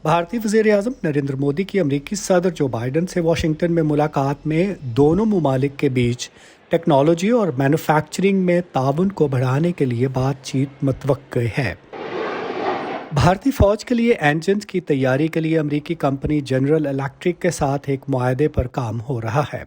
بھارتی وزیر اعظم نریندر مودی کی امریکی صدر جو بائیڈن سے واشنگٹن میں ملاقات میں دونوں ممالک کے بیچ ٹیکنالوجی اور مینوفیکچرنگ میں تعاون کو بڑھانے کے لیے بات چیت متوقع ہے۔ بھارتی فوج کے لیے انجنز کی تیاری کے لیے امریکی کمپنی جنرل الیکٹرک کے ساتھ ایک معاہدے پر کام ہو رہا ہے۔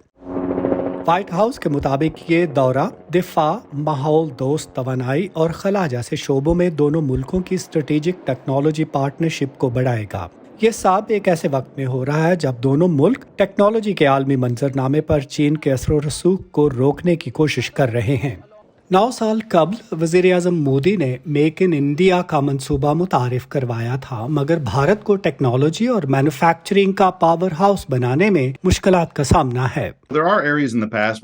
وائٹ ہاؤس کے مطابق یہ دورہ دفاع، ماحول دوست توانائی اور خلا جیسے شعبوں میں دونوں ملکوں کی اسٹریٹجک ٹیکنالوجی پارٹنرشپ کو بڑھائے گا۔ یہ سب ایک ایسے وقت میں ہو رہا ہے جب دونوں ملک ٹیکنالوجی کے عالمی منظرنامے پر چین کے اثر و رسوخ کو روکنے کی کوشش کر رہے ہیں۔ 9 سال قبل وزیر اعظم مودی نے میک ان انڈیا کا منصوبہ متعارف کروایا تھا، مگر بھارت کو ٹیکنالوجی اور مینوفیکچرنگ کا پاور ہاؤس بنانے میں مشکلات کا سامنا ہے۔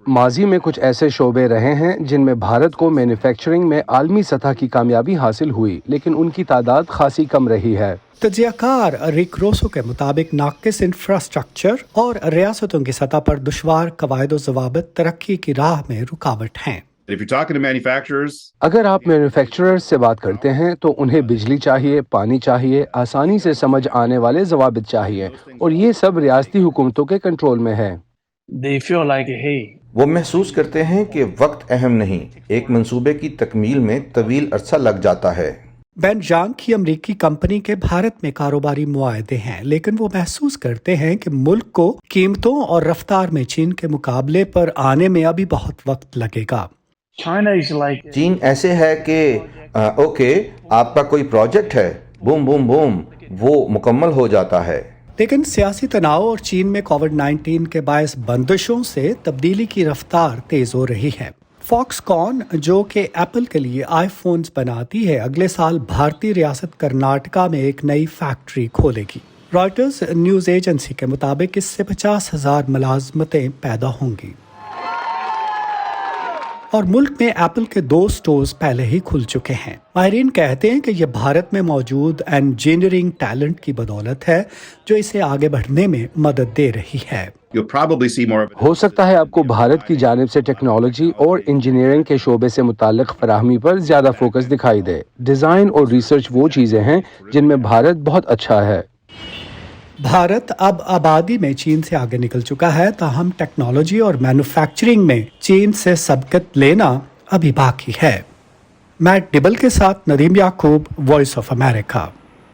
ماضی میں کچھ ایسے شعبے رہے ہیں جن میں بھارت کو مینوفیکچرنگ میں عالمی سطح کی کامیابی حاصل ہوئی، لیکن ان کی تعداد خاصی کم رہی ہے۔ تجزیہ کار ریک روسو کے مطابق ناقص انفراسٹرکچر اور ریاستوں کی سطح پر دشوار قواعد و ضوابط ترقی کی راہ میں رکاوٹ ہیں۔ اگر آپ مینوفیکچررز سے بات کرتے ہیں تو انہیں بجلی چاہیے، پانی چاہیے، آسانی سے سمجھ آنے والے ضوابط چاہیے، اور یہ سب ریاستی حکومتوں کے کنٹرول میں ہے۔ وہ محسوس کرتے ہیں کہ وقت اہم نہیں، ایک منصوبے کی تکمیل میں طویل عرصہ لگ جاتا ہے۔ بین جانگ کی امریکی کمپنی کے بھارت میں کاروباری معاہدے ہیں، لیکن وہ محسوس کرتے ہیں کہ ملک کو قیمتوں اور رفتار میں چین کے مقابلے پر آنے میں ابھی بہت وقت لگے گا۔ چین ایسے ہے کہ اوکے آپ کا کوئی پروجیکٹ ہے، بوم بوم بوم وہ مکمل ہو جاتا ہے۔ لیکن سیاسی تناؤ اور چین میں کووڈ-19 کے باعث بندشوں سے تبدیلی کی رفتار تیز ہو رہی ہے۔ فاکس کون جو کہ ایپل کے لیے آئی فونز بناتی ہے، اگلے سال بھارتی ریاست کرناٹکا میں ایک نئی فیکٹری کھولے گی۔ رائٹرز نیوز ایجنسی کے مطابق اس سے 50,000 ملازمتیں پیدا ہوں گی۔ اور ملک میں ایپل کے 2 سٹورز پہلے ہی کھل چکے ہیں۔ ماہرین کہتے ہیں کہ یہ بھارت میں موجود انجینئرنگ ٹیلنٹ کی بدولت ہے جو اسے آگے بڑھنے میں مدد دے رہی ہے۔ ہو سکتا ہے آپ کو بھارت کی جانب سے ٹیکنالوجی اور انجینئرنگ کے شعبے سے متعلق فراہمی پر زیادہ فوکس دکھائی دے۔ ڈیزائن اور ریسرچ وہ چیزیں ہیں جن میں بھارت بہت اچھا ہے۔ بھارت اب آبادی میں چین سے آگے نکل چکا ہے، تاہم ٹیکنالوجی اور مینوفیکچرنگ میں چین سے سبقت لینا ابھی باقی ہے۔ میٹ ڈبل کے ساتھ ندیم یعقوب، وائس آف امریکہ۔